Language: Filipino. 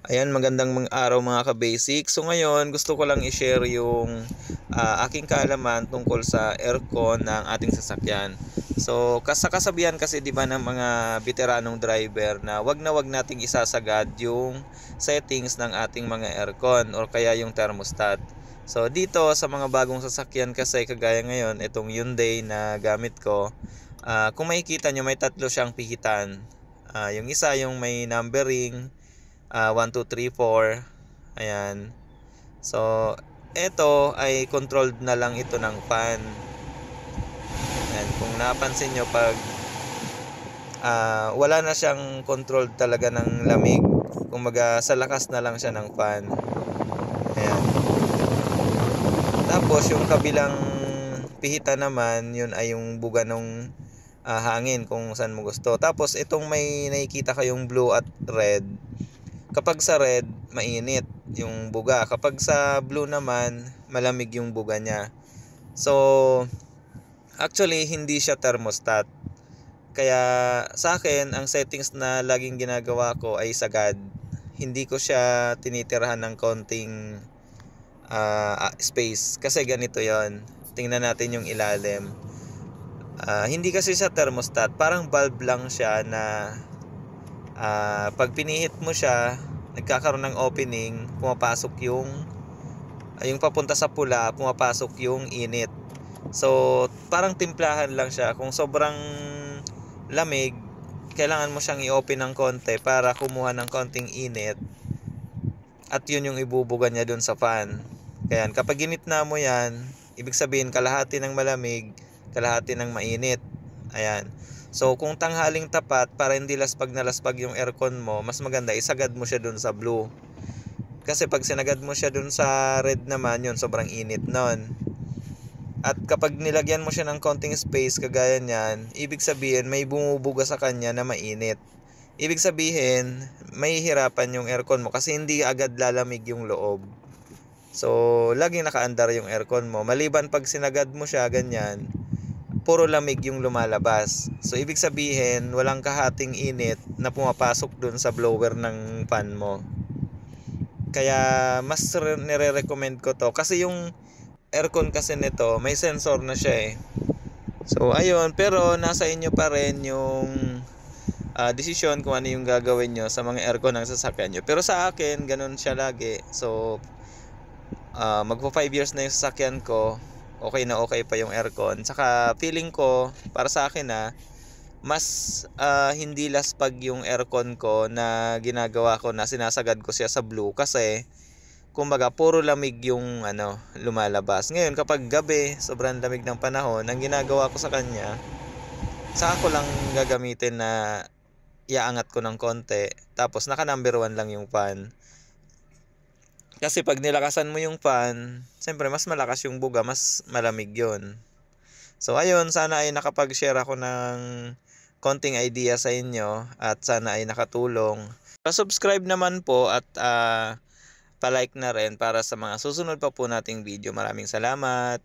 Ayan, magandang araw mga ka-basic. So ngayon, gusto ko lang i-share yung aking kaalaman tungkol sa aircon ng ating sasakyan. So, kasabihan kasi 'di ba ng mga veteranong driver na wag nating isasagad yung settings ng ating mga aircon or kaya yung thermostat. So, dito sa mga bagong sasakyan kasi kagaya ngayon, itong Hyundai na gamit ko, kung makikita nyo may tatlo siyang pihitan. Yung isa yung may numbering 1, 2, 3, 4. Ayan. So, ito ay controlled na lang ito ng fan. Ayan. Kung napansin nyo, pag wala na siyang controlled talaga ng lamig. Kumbaga, sa lakas na lang siya ng fan. Ayan. Tapos, yung kabilang pihita naman, yun ay yung buga ng hangin kung saan mo gusto. Tapos, itong may nakikita kayong blue at red. Kapag sa red, mainit yung buga. Kapag sa blue naman, malamig yung buga niya. So, actually, hindi siya thermostat. Kaya sa akin, ang settings na laging ginagawa ko ay sagad. Hindi ko siya tinitirahan ng konting space. Kasi ganito yon. Tingnan natin yung ilalim. Hindi kasi siya thermostat. Parang bulb lang siya na pag pinihit mo siya, nagkakaroon ng opening, pumapasok yung papunta sa pula, pumapasok yung init. So, parang timplahan lang siya. Kung sobrang lamig, kailangan mo siyang i-open ng konti para kumuha ng konting init. At yun yung ibubuga niya dun sa fan. Kaya kapag ginitna mo yan, ibig sabihin kalahati ng malamig, kalahati ng mainit. Ayan. So, kung tanghaling tapat, para hindi laspag na laspag yung aircon mo, mas maganda isagad mo siya dun sa blue. Kasi pag sinagad mo siya dun sa red naman, yun, sobrang init nun. At kapag nilagyan mo siya ng konting space, kagaya niyan, ibig sabihin, may bumubuga sa kanya na mainit. Ibig sabihin, may hirapan yung aircon mo kasi hindi agad lalamig yung loob. So, laging nakaandar yung aircon mo. Maliban pag sinagad mo siya, ganyan, puro lamig yung lumalabas. So, ibig sabihin, walang kahating init na pumapasok dun sa blower ng fan mo. Kaya, mas nire-recommend ko to. Kasi yung aircon kasi nito, may sensor na siya eh. So, ayun. Pero, nasa inyo pa rin yung desisyon kung ano yung gagawin nyo sa mga aircon ng sasakyan nyo. Pero sa akin, ganun siya lagi. So, magpo 5 years na yung sasakyan ko, okay na okay pa yung aircon. Saka feeling ko, para sa akin mas hindi laspag yung aircon ko na ginagawa ko na sinasagad ko siya sa blue kasi kumbaga puro lamig yung lumalabas. Ngayon kapag gabi, sobrang lamig ng panahon, ang ginagawa ko sa kanya, saka ko lang gagamitin na iaangat ko ng konti, tapos naka number 1 lang yung fan. Kasi pag nilakasan mo yung fan, siyempre mas malakas yung buga, mas malamig yon. So ayun, sana ay nakapag-share ako ng konting idea sa inyo at sana ay nakatulong. Pa-subscribe naman po at pa-like na rin para sa mga susunod pa po nating video. Maraming salamat.